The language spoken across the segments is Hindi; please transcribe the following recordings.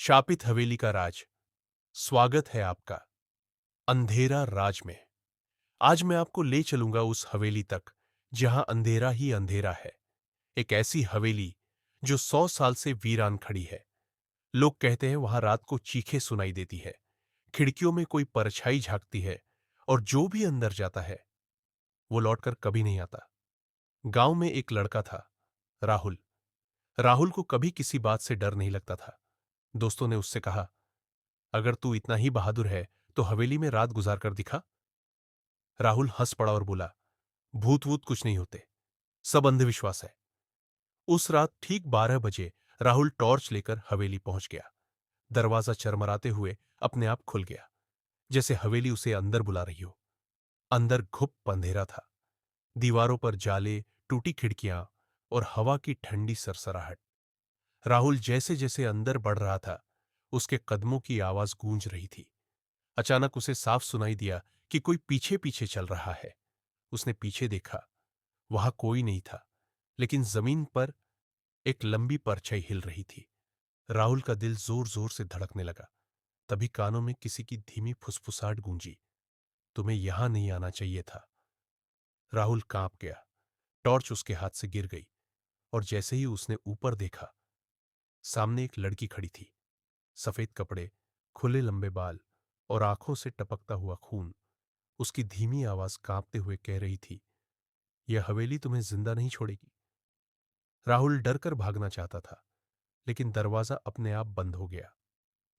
शापित हवेली का राज। स्वागत है आपका अंधेरा राज में। आज मैं आपको ले चलूंगा उस हवेली तक जहां अंधेरा ही अंधेरा है। एक ऐसी हवेली जो 100 साल से वीरान खड़ी है। लोग कहते हैं वहां रात को चीखें सुनाई देती है, खिड़कियों में कोई परछाई झांकती है, और जो भी अंदर जाता है वो लौटकर कभी नहीं आता। गांव में एक लड़का था, राहुल। राहुल को कभी किसी बात से डर नहीं लगता था। दोस्तों ने उससे कहा, अगर तू इतना ही बहादुर है तो हवेली में रात गुजार कर दिखा। राहुल हंस पड़ा और बोला, भूत वूत कुछ नहीं होते, सब अंधविश्वास है। उस रात ठीक 12 बजे राहुल टॉर्च लेकर हवेली पहुंच गया। दरवाजा चरमराते हुए अपने आप खुल गया, जैसे हवेली उसे अंदर बुला रही हो। अंदर घुप अंधेरा था। दीवारों पर जाले, टूटी खिड़कियां और हवा की ठंडी सरसराहट। राहुल जैसे जैसे अंदर बढ़ रहा था, उसके कदमों की आवाज गूंज रही थी। अचानक उसे साफ सुनाई दिया कि कोई पीछे पीछे चल रहा है। उसने पीछे देखा, वहां कोई नहीं था, लेकिन जमीन पर एक लंबी परछाई हिल रही थी। राहुल का दिल जोर जोर से धड़कने लगा। तभी कानों में किसी की धीमी फुसफुसाहट गूंजी, तुम्हें यहां नहीं आना चाहिए था। राहुल कांप गया। टॉर्च उसके हाथ से गिर गई, और जैसे ही उसने ऊपर देखा, सामने एक लड़की खड़ी थी। सफेद कपड़े, खुले लंबे बाल और आंखों से टपकता हुआ खून। उसकी धीमी आवाज कांपते हुए कह रही थी, यह हवेली तुम्हें जिंदा नहीं छोड़ेगी। राहुल डरकर भागना चाहता था, लेकिन दरवाजा अपने आप बंद हो गया।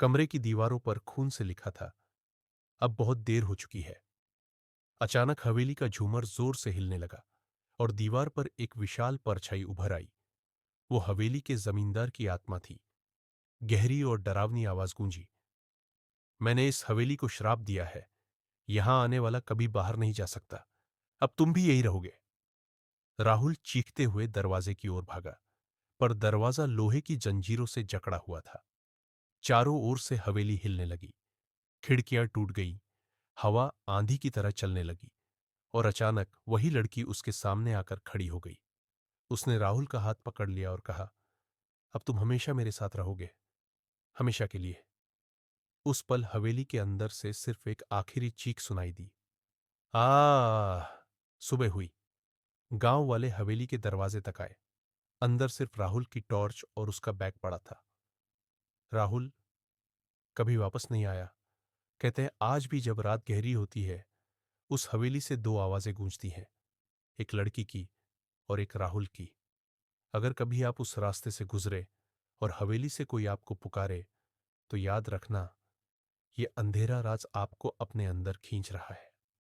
कमरे की दीवारों पर खून से लिखा था, अब बहुत देर हो चुकी है। अचानक हवेली का झूमर जोर से हिलने लगा, और दीवार पर एक विशाल परछाई उभर आई। वो हवेली के जमींदार की आत्मा थी। गहरी और डरावनी आवाज गूंजी, मैंने इस हवेली को श्राप दिया है, यहां आने वाला कभी बाहर नहीं जा सकता। अब तुम भी यही रहोगे। राहुल चीखते हुए दरवाजे की ओर भागा, पर दरवाजा लोहे की जंजीरों से जकड़ा हुआ था। चारों ओर से हवेली हिलने लगी, खिड़कियां टूट गईं, हवा आंधी की तरह चलने लगी, और अचानक वही लड़की उसके सामने आकर खड़ी हो गई। उसने राहुल का हाथ पकड़ लिया और कहा, अब तुम हमेशा मेरे साथ रहोगे, हमेशा के लिए। उस पल हवेली के अंदर से सिर्फ एक आखिरी चीख सुनाई दी, आ। सुबह हुई। गांव वाले हवेली के दरवाजे तक आए। अंदर सिर्फ राहुल की टॉर्च और उसका बैग पड़ा था। राहुल कभी वापस नहीं आया। कहते हैं आज भी जब रात गहरी होती है, उस हवेली से दो आवाजें गूंजती हैं, एक लड़की की और एक राहुल की। अगर कभी आप उस रास्ते से गुजरे और हवेली से कोई आपको पुकारे, तो याद रखना, ये अंधेरा राज आपको अपने अंदर खींच रहा है।